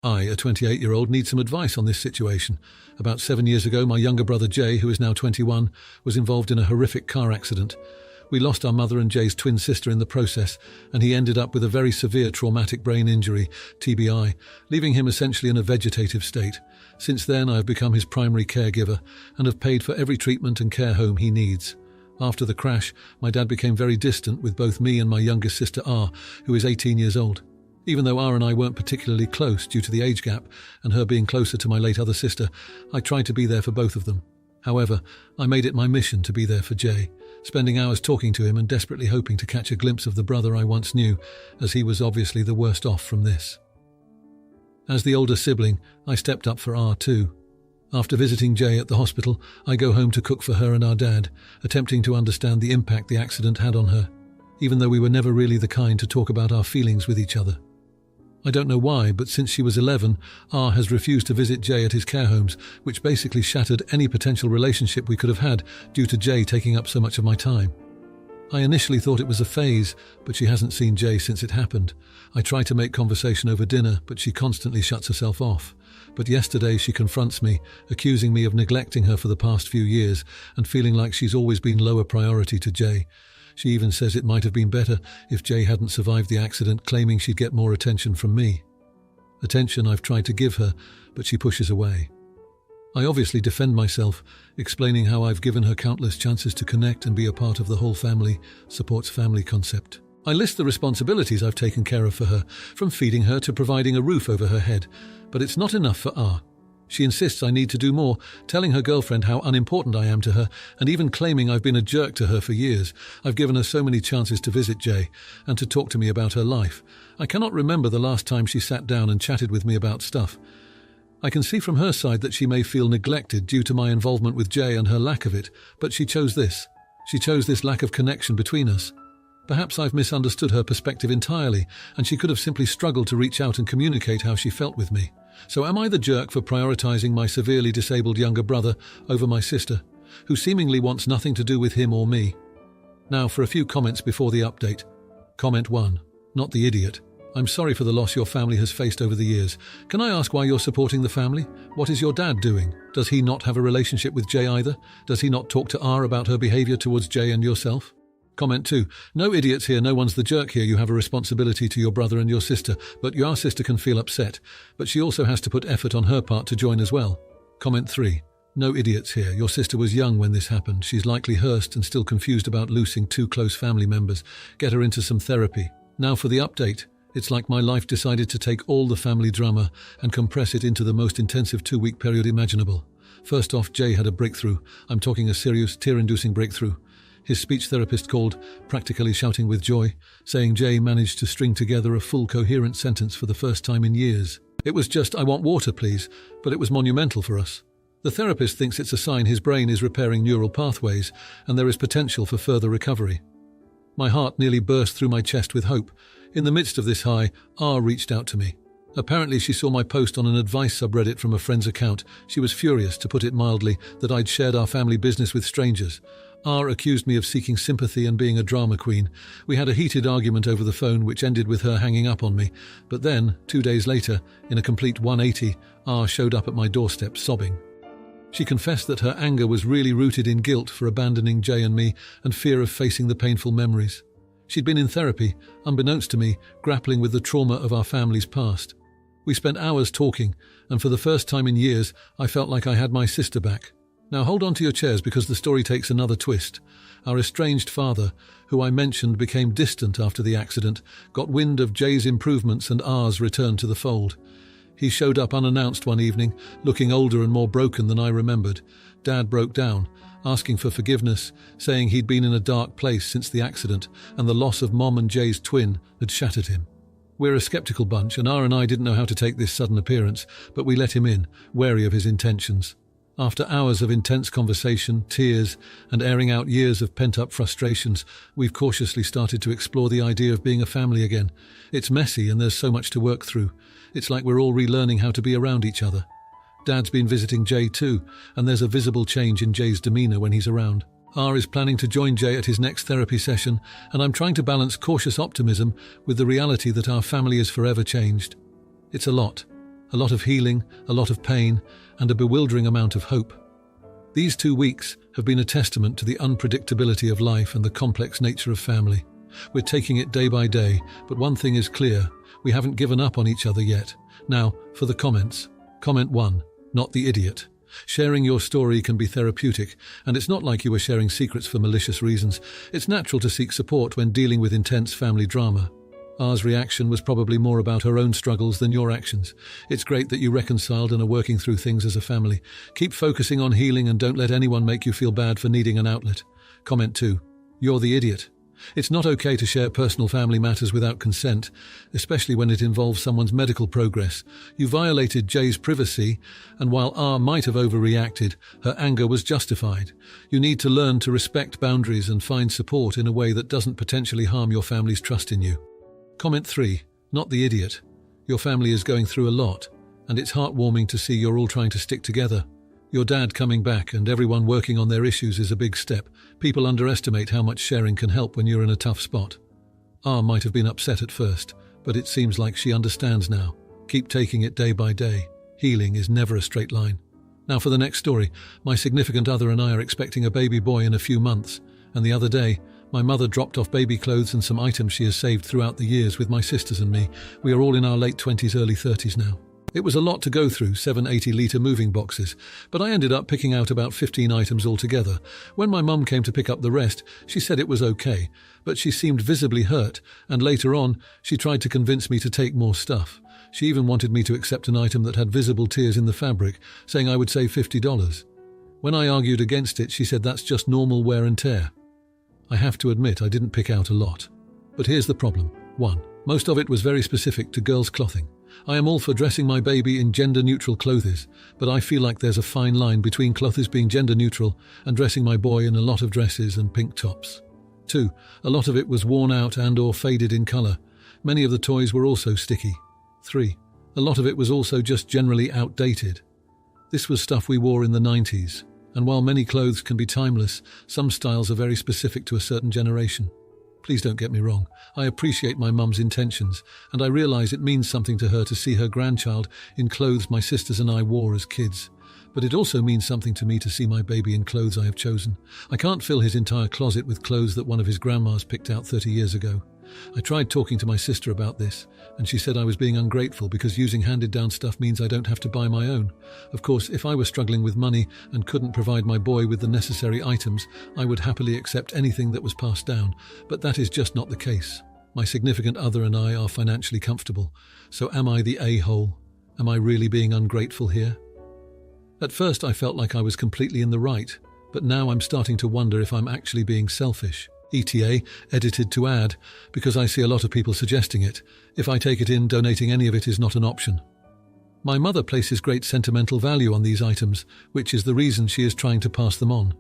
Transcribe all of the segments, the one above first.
I, a 28-year-old, need some advice on this situation. About 7 years ago, my younger brother Jay, who is now 21, was involved in a horrific car accident. We lost our mother and Jay's twin sister in the process, and he ended up with a very severe traumatic brain injury, TBI, leaving him essentially in a vegetative state. Since then, I have become his primary caregiver and have paid for every treatment and care home he needs. After the crash, my dad became very distant with both me and my youngest sister R, who is 18 years old. Even though R and I weren't particularly close due to the age gap and her being closer to my late other sister, I tried to be there for both of them. However, I made it my mission to be there for Jay, spending hours talking to him and desperately hoping to catch a glimpse of the brother I once knew, as he was obviously the worst off from this. As the older sibling, I stepped up for R too. After visiting Jay at the hospital, I go home to cook for her and our dad, attempting to understand the impact the accident had on her, even though we were never really the kind to talk about our feelings with each other. I don't know why, but since she was 11, R has refused to visit Jay at his care homes, which basically shattered any potential relationship we could have had due to Jay taking up so much of my time. I initially thought it was a phase, but she hasn't seen Jay since it happened. I try to make conversation over dinner, but she constantly shuts herself off. But yesterday she confronts me, accusing me of neglecting her for the past few years and feeling like she's always been lower priority to Jay. She even says it might have been better if Jay hadn't survived the accident, claiming she'd get more attention from me. Attention I've tried to give her, but she pushes away. I obviously defend myself, explaining how I've given her countless chances to connect and be a part of the whole family, supports family concept. I list the responsibilities I've taken care of for her, from feeding her to providing a roof over her head, but it's not enough for R. She insists I need to do more, telling her girlfriend how unimportant I am to her, and even claiming I've been a jerk to her for years. I've given her so many chances to visit Jay and to talk to me about her life. I cannot remember the last time she sat down and chatted with me about stuff. I can see from her side that she may feel neglected due to my involvement with Jay and her lack of it, but she chose this. She chose this lack of connection between us. Perhaps I've misunderstood her perspective entirely, and she could have simply struggled to reach out and communicate how she felt with me. So am I the jerk for prioritizing my severely disabled younger brother over my sister, who seemingly wants nothing to do with him or me? Now for a few comments before the update. Comment 1. Not the idiot. I'm sorry for the loss your family has faced over the years. Can I ask why you're supporting the family? What is your dad doing? Does he not have a relationship with Jay either? Does he not talk to R about her behavior towards Jay and yourself? Comment 2. No idiots here, no one's the jerk here. You have a responsibility to your brother and your sister, but your sister can feel upset. But she also has to put effort on her part to join as well. Comment 3. No idiots here. Your sister was young when this happened. She's likely hurt and still confused about losing 2 close family members. Get her into some therapy. Now for the update. It's like my life decided to take all the family drama and compress it into the most intensive 2-week period imaginable. First off, Jay had a breakthrough. I'm talking a serious, tear-inducing breakthrough. His speech therapist called, practically shouting with joy, saying Jay managed to string together a full coherent sentence for the first time in years. It was just, "I want water, please," but it was monumental for us. The therapist thinks it's a sign his brain is repairing neural pathways and there is potential for further recovery. My heart nearly burst through my chest with hope. In the midst of this high, R reached out to me. Apparently she saw my post on an advice subreddit from a friend's account. She was furious, to put it mildly, that I'd shared our family business with strangers. R accused me of seeking sympathy and being a drama queen. We had a heated argument over the phone which ended with her hanging up on me. But then, 2 days later, in a complete 180, R showed up at my doorstep sobbing. She confessed that her anger was really rooted in guilt for abandoning Jay and me and fear of facing the painful memories. She'd been in therapy, unbeknownst to me, grappling with the trauma of our family's past. We spent hours talking, and for the first time in years, I felt like I had my sister back. Now hold on to your chairs because the story takes another twist. Our estranged father, who I mentioned became distant after the accident, got wind of Jay's improvements and R's return to the fold. He showed up unannounced one evening, looking older and more broken than I remembered. Dad broke down, asking for forgiveness, saying he'd been in a dark place since the accident and the loss of Mom and Jay's twin had shattered him. We're a skeptical bunch, and R and I didn't know how to take this sudden appearance, but we let him in, wary of his intentions. After hours of intense conversation, tears, and airing out years of pent-up frustrations, we've cautiously started to explore the idea of being a family again. It's messy and there's so much to work through. It's like we're all relearning how to be around each other. Dad's been visiting Jay too, and there's a visible change in Jay's demeanour when he's around. R is planning to join Jay at his next therapy session, and I'm trying to balance cautious optimism with the reality that our family is forever changed. It's a lot. a lot of healing, a lot of pain, and a bewildering amount of hope. These 2 weeks have been a testament to the unpredictability of life and the complex nature of family. We're taking it day by day, but one thing is clear, we haven't given up on each other yet. Now, for the comments. Comment 1, not the idiot. Sharing your story can be therapeutic, and it's not like you were sharing secrets for malicious reasons. It's natural to seek support when dealing with intense family drama. R's reaction was probably more about her own struggles than your actions. It's great that you reconciled and are working through things as a family. Keep focusing on healing and don't let anyone make you feel bad for needing an outlet. Comment 2, you're the idiot. It's not okay to share personal family matters without consent, especially when it involves someone's medical progress. You violated Jay's privacy, and while R might have overreacted, her anger was justified. You need to learn to respect boundaries and find support in a way that doesn't potentially harm your family's trust in you. Comment 3, not the idiot. Your family is going through a lot, and it's heartwarming to see you're all trying to stick together. Your dad coming back and everyone working on their issues is a big step. People underestimate how much sharing can help when you're in a tough spot. R might have been upset at first, but it seems like she understands now. Keep taking it day by day. Healing is never a straight line. Now for the next story. My significant other and I are expecting a baby boy in a few months, and the other day, my mother dropped off baby clothes and some items she has saved throughout the years with my sisters and me. We are all in our late 20s, early 30s now. It was a lot to go through, 7 80-litre moving boxes, but I ended up picking out about 15 items altogether. When my mum came to pick up the rest, she said it was okay, but she seemed visibly hurt, and later on, she tried to convince me to take more stuff. She even wanted me to accept an item that had visible tears in the fabric, saying I would save $50. When I argued against it, she said that's just normal wear and tear. I have to admit I didn't pick out a lot. But here's the problem. 1. Most of it was very specific to girls' clothing. I am all for dressing my baby in gender-neutral clothes, but I feel like there's a fine line between clothes being gender-neutral and dressing my boy in a lot of dresses and pink tops. 2. A lot of it was worn out and or faded in colour. Many of the toys were also sticky. 3. A lot of it was also just generally outdated. This was stuff we wore in the 90s, and while many clothes can be timeless, some styles are very specific to a certain generation. Please don't get me wrong, I appreciate my mum's intentions, and I realise it means something to her to see her grandchild in clothes my sisters and I wore as kids. But it also means something to me to see my baby in clothes I have chosen. I can't fill his entire closet with clothes that one of his grandmas picked out 30 years ago. I tried talking to my sister about this, and she said I was being ungrateful because using handed-down stuff means I don't have to buy my own. Of course, if I were struggling with money and couldn't provide my boy with the necessary items, I would happily accept anything that was passed down, but that is just not the case. My significant other and I are financially comfortable, so am I the a-hole? Am I really being ungrateful here? At first I felt like I was completely in the right, but now I'm starting to wonder if I'm actually being selfish. ETA, edited to add, because I see a lot of people suggesting it. If I take it in, donating any of it is not an option. My mother places great sentimental value on these items, which is the reason she is trying to pass them on.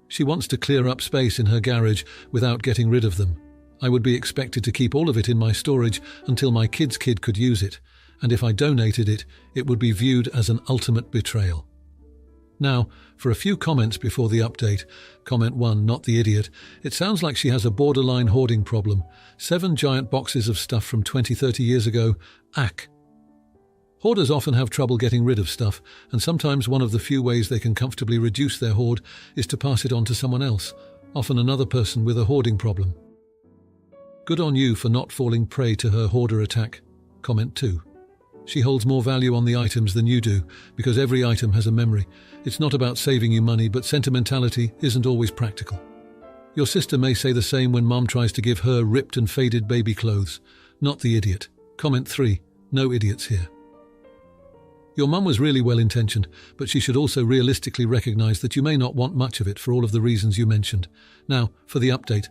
She wants to clear up space in her garage without getting rid of them. I would be expected to keep all of it in my storage until my kid's kid could use it, and if I donated it, it would be viewed as an ultimate betrayal. Now, for a few comments before the update. Comment 1, not the idiot. It sounds like she has a borderline hoarding problem. 7 giant boxes of stuff from 20-30 years ago. Ack. Hoarders often have trouble getting rid of stuff, and sometimes one of the few ways they can comfortably reduce their hoard is to pass it on to someone else, often another person with a hoarding problem. Good on you for not falling prey to her hoarder attack. Comment 2. She holds more value on the items than you do, because every item has a memory. It's not about saving you money, but sentimentality isn't always practical. Your sister may say the same when mum tries to give her ripped and faded baby clothes. Not the idiot. Comment 3. No idiots here. Your mum was really well-intentioned, but she should also realistically recognise that you may not want much of it for all of the reasons you mentioned. Now, for the update.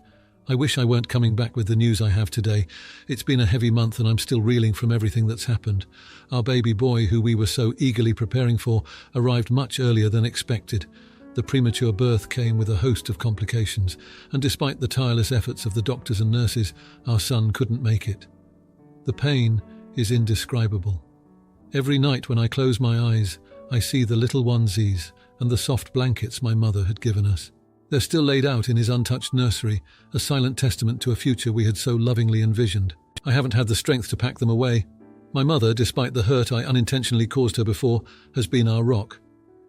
I wish I weren't coming back with the news I have today. It's been a heavy month and I'm still reeling from everything that's happened. Our baby boy, who we were so eagerly preparing for, arrived much earlier than expected. The premature birth came with a host of complications, and despite the tireless efforts of the doctors and nurses, our son couldn't make it. The pain is indescribable. Every night when I close my eyes, I see the little onesies and the soft blankets my mother had given us. They're still laid out in his untouched nursery, a silent testament to a future we had so lovingly envisioned. I haven't had the strength to pack them away. My mother, despite the hurt I unintentionally caused her before, has been our rock.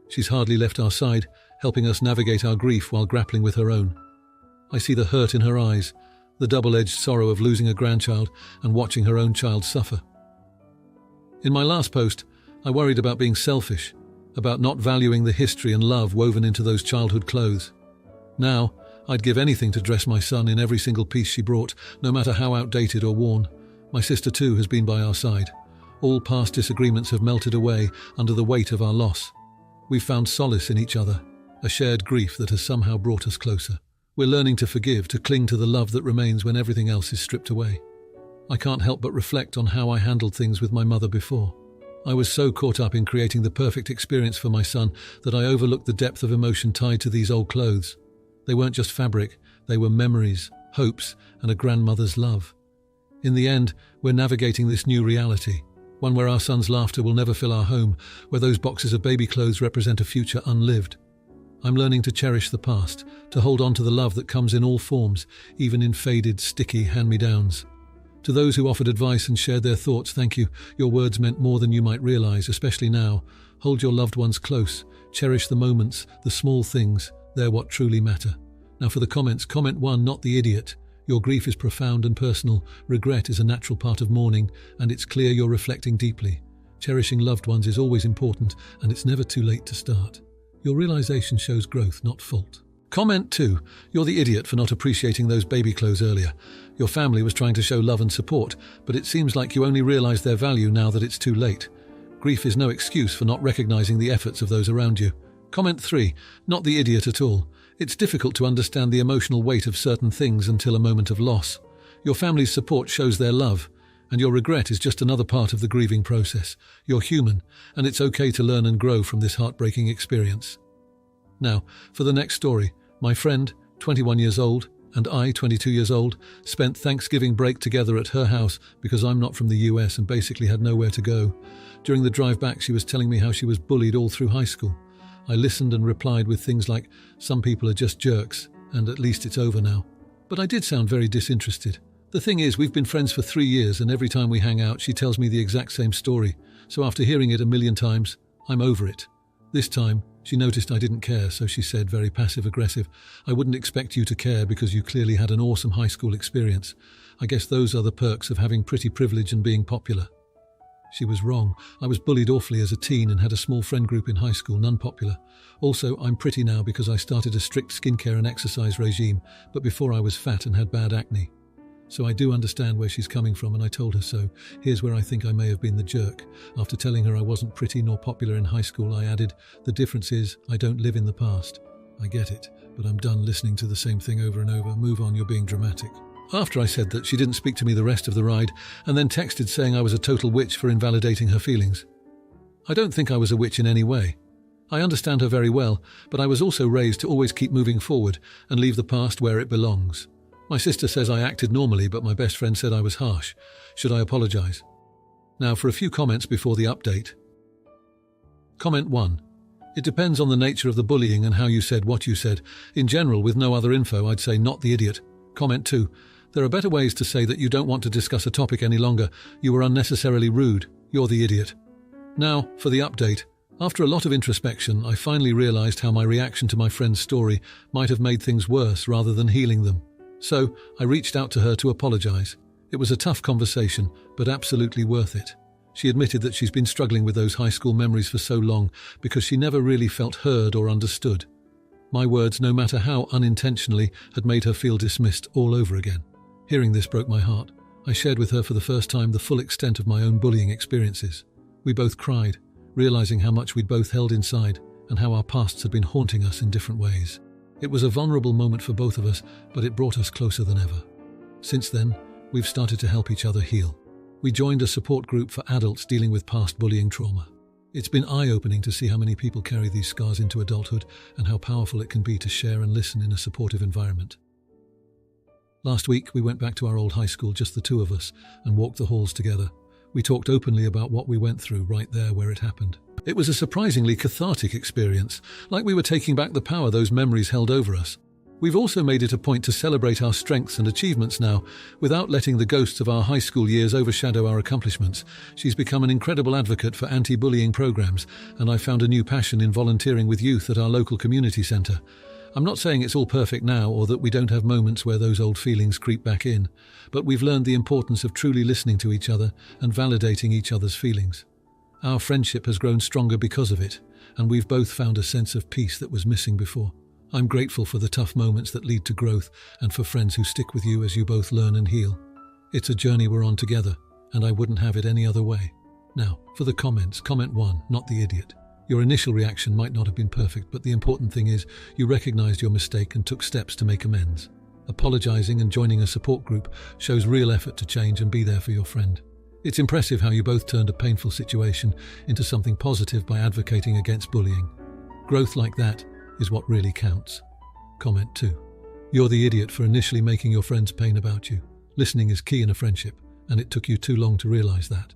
She's hardly left our side, helping us navigate our grief while grappling with her own. I see the hurt in her eyes, the double-edged sorrow of losing a grandchild and watching her own child suffer. In my last post, I worried about being selfish, about not valuing the history and love woven into those childhood clothes. Now, I'd give anything to dress my son in every single piece she brought, no matter how outdated or worn. My sister too has been by our side. All past disagreements have melted away under the weight of our loss. We've found solace in each other, a shared grief that has somehow brought us closer. We're learning to forgive, to cling to the love that remains when everything else is stripped away. I can't help but reflect on how I handled things with my mother before. I was so caught up in creating the perfect experience for my son that I overlooked the depth of emotion tied to these old clothes. They weren't just fabric, they were memories, hopes, and a grandmother's love. In the end, we're navigating this new reality, one where our son's laughter will never fill our home, where those boxes of baby clothes represent a future unlived. I'm learning to cherish the past, to hold on to the love that comes in all forms, even in faded, sticky hand-me-downs. To those who offered advice and shared their thoughts, thank you. Your words meant more than you might realize, especially now. Hold your loved ones close. Cherish the moments, the small things. They're what truly matter. Now for the comments. Comment 1, not the idiot. Your grief is profound and personal. Regret is a natural part of mourning, and it's clear you're reflecting deeply. Cherishing loved ones is always important, and it's never too late to start. Your realization shows growth, not fault. Comment 2. You're the idiot for not appreciating those baby clothes earlier. Your family was trying to show love and support, but it seems like you only realize their value now that it's too late. Grief is no excuse for not recognizing the efforts of those around you. Comment 3. Not the idiot at all. It's difficult to understand the emotional weight of certain things until a moment of loss. Your family's support shows their love, and your regret is just another part of the grieving process. You're human, and it's okay to learn and grow from this heartbreaking experience. Now, for the next story. My friend, 21 years old, and I, 22 years old, spent Thanksgiving break together at her house because I'm not from the US and basically had nowhere to go. During the drive back, she was telling me how she was bullied all through high school. I listened and replied with things like, "Some people are just jerks, and at least it's over now." But I did sound very disinterested. The thing is, we've been friends for 3 years, and every time we hang out, she tells me the exact same story. So after hearing it a million times, I'm over it. This time, she noticed I didn't care, so she said, very passive-aggressive, "I wouldn't expect you to care because you clearly had an awesome high school experience. I guess those are the perks of having pretty privilege and being popular." She was wrong. I was bullied awfully as a teen and had a small friend group in high school, none popular. Also, I'm pretty now because I started a strict skincare and exercise regime, but before I was fat and had bad acne. So I do understand where she's coming from, and I told her so. Here's where I think I may have been the jerk. After telling her I wasn't pretty nor popular in high school, I added, "The difference is, I don't live in the past." I get it, but I'm done listening to the same thing over and over. Move on, you're being dramatic. After I said that, she didn't speak to me the rest of the ride, and then texted saying I was a total witch for invalidating her feelings. I don't think I was a witch in any way. I understand her very well, but I was also raised to always keep moving forward and leave the past where it belongs. My sister says I acted normally, but my best friend said I was harsh. Should I apologize? Now for a few comments before the update. Comment 1. It depends on the nature of the bullying and how you said what you said. In general, with no other info, I'd say not the idiot. Comment 2. There are better ways to say that you don't want to discuss a topic any longer. You were unnecessarily rude. You're the idiot. Now for the update. After a lot of introspection, I finally realized how my reaction to my friend's story might have made things worse rather than healing them. So, I reached out to her to apologize. It was a tough conversation, but absolutely worth it. She admitted that she's been struggling with those high school memories for so long because she never really felt heard or understood. My words, no matter how unintentionally, had made her feel dismissed all over again. Hearing this broke my heart. I shared with her for the first time the full extent of my own bullying experiences. We both cried, realizing how much we'd both held inside and how our pasts had been haunting us in different ways. It was a vulnerable moment for both of us, but it brought us closer than ever. Since then, we've started to help each other heal. We joined a support group for adults dealing with past bullying trauma. It's been eye-opening to see how many people carry these scars into adulthood and how powerful it can be to share and listen in a supportive environment. Last week, we went back to our old high school, just the two of us, and walked the halls together. We talked openly about what we went through right there where it happened. It was a surprisingly cathartic experience, like we were taking back the power those memories held over us. We've also made it a point to celebrate our strengths and achievements now, without letting the ghosts of our high school years overshadow our accomplishments. She's become an incredible advocate for anti-bullying programs, and I found a new passion in volunteering with youth at our local community centre. I'm not saying it's all perfect now or that we don't have moments where those old feelings creep back in, but we've learned the importance of truly listening to each other and validating each other's feelings. Our friendship has grown stronger because of it, and we've both found a sense of peace that was missing before. I'm grateful for the tough moments that lead to growth and for friends who stick with you as you both learn and heal. It's a journey we're on together, and I wouldn't have it any other way. Now, for the comments. Comment 1, not the idiot. Your initial reaction might not have been perfect, but the important thing is you recognized your mistake and took steps to make amends. Apologizing and joining a support group shows real effort to change and be there for your friend. It's impressive how you both turned a painful situation into something positive by advocating against bullying. Growth like that is what really counts. Comment 2. You're the idiot for initially making your friend's pain about you. Listening is key in a friendship, and it took you too long to realize that.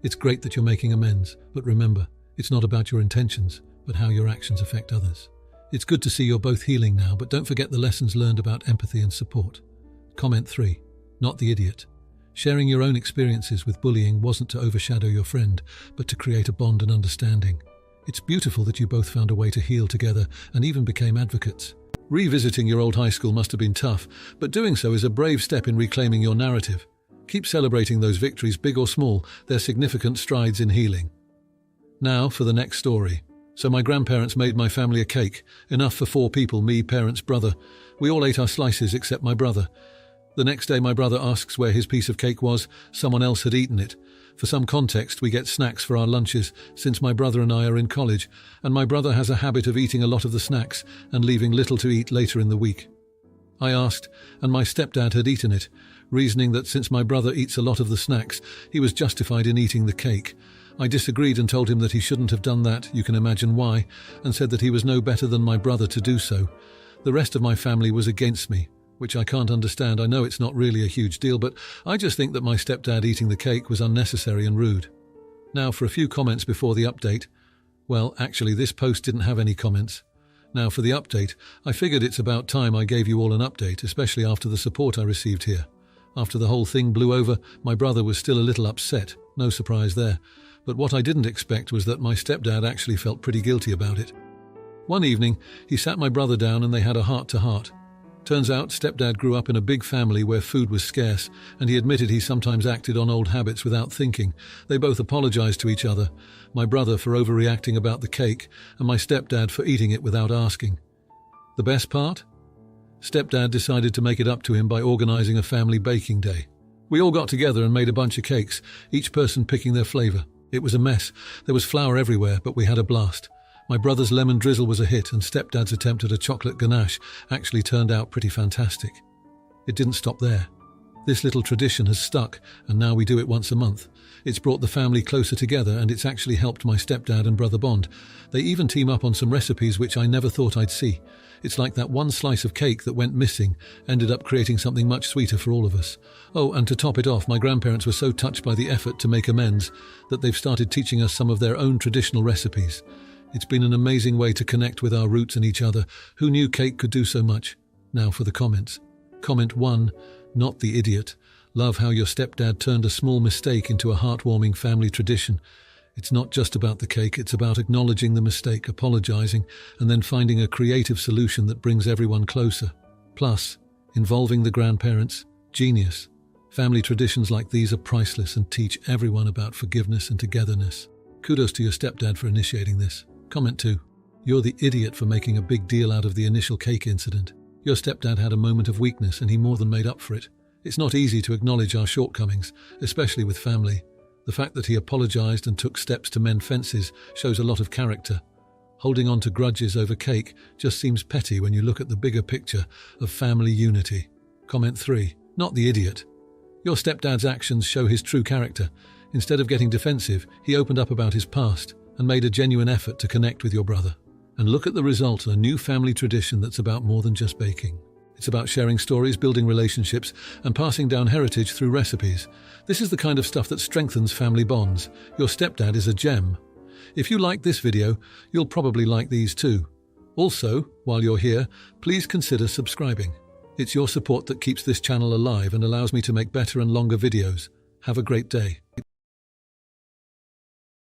It's great that you're making amends, but remember, it's not about your intentions, but how your actions affect others. It's good to see you're both healing now, but don't forget the lessons learned about empathy and support. Comment 3. Not the idiot. Sharing your own experiences with bullying wasn't to overshadow your friend, but to create a bond and understanding. It's beautiful that you both found a way to heal together and even became advocates. Revisiting your old high school must have been tough, but doing so is a brave step in reclaiming your narrative. Keep celebrating those victories, big or small. They're significant strides in healing. Now for the next story. So my grandparents made my family a cake, enough for 4 people, me, parents, brother. We all ate our slices except my brother. The next day my brother asks where his piece of cake was. Someone else had eaten it. For some context, we get snacks for our lunches, since my brother and I are in college, and my brother has a habit of eating a lot of the snacks and leaving little to eat later in the week. I asked, and my stepdad had eaten it, reasoning that since my brother eats a lot of the snacks, he was justified in eating the cake. I disagreed and told him that he shouldn't have done that, you can imagine why, and said that he was no better than my brother to do so. The rest of my family was against me, which I can't understand. I know it's not really a huge deal, but I just think that my stepdad eating the cake was unnecessary and rude. Now for a few comments before the update. Well, actually this post didn't have any comments. Now for the update. I figured it's about time I gave you all an update, especially after the support I received here. After the whole thing blew over, my brother was still a little upset, no surprise there. But what I didn't expect was that my stepdad actually felt pretty guilty about it. One evening, he sat my brother down and they had a heart-to-heart. Turns out stepdad grew up in a big family where food was scarce, and he admitted he sometimes acted on old habits without thinking. They both apologized to each other, my brother for overreacting about the cake, and my stepdad for eating it without asking. The best part? Stepdad decided to make it up to him by organizing a family baking day. We all got together and made a bunch of cakes, each person picking their flavor. It was a mess. There was flour everywhere, but we had a blast. My brother's lemon drizzle was a hit, and stepdad's attempt at a chocolate ganache actually turned out pretty fantastic. It didn't stop there. This little tradition has stuck, and now we do it once a month. It's brought the family closer together, and it's actually helped my stepdad and brother bond. They even team up on some recipes which I never thought I'd see. It's like that one slice of cake that went missing ended up creating something much sweeter for all of us. Oh, and to top it off, my grandparents were so touched by the effort to make amends that they've started teaching us some of their own traditional recipes. It's been an amazing way to connect with our roots and each other. Who knew cake could do so much? Now for the comments. Comment 1, not the idiot. Love how your stepdad turned a small mistake into a heartwarming family tradition. It's not just about the cake, it's about acknowledging the mistake, apologizing, and then finding a creative solution that brings everyone closer. Plus, involving the grandparents. Genius. Family traditions like these are priceless and teach everyone about forgiveness and togetherness. Kudos to your stepdad for initiating this. Comment 2. You're the idiot for making a big deal out of the initial cake incident. Your stepdad had a moment of weakness and he more than made up for it. It's not easy to acknowledge our shortcomings, especially with family. The fact that he apologized and took steps to mend fences shows a lot of character. Holding on to grudges over cake just seems petty when you look at the bigger picture of family unity. Comment 3. Not the idiot. Your stepdad's actions show his true character. Instead of getting defensive, he opened up about his past and made a genuine effort to connect with your brother. And look at the result, a new family tradition that's about more than just baking. It's about sharing stories, building relationships, and passing down heritage through recipes. This is the kind of stuff that strengthens family bonds. Your stepdad is a gem. If you like this video, you'll probably like these too. Also, while you're here, please consider subscribing. It's your support that keeps this channel alive and allows me to make better and longer videos. Have a great day.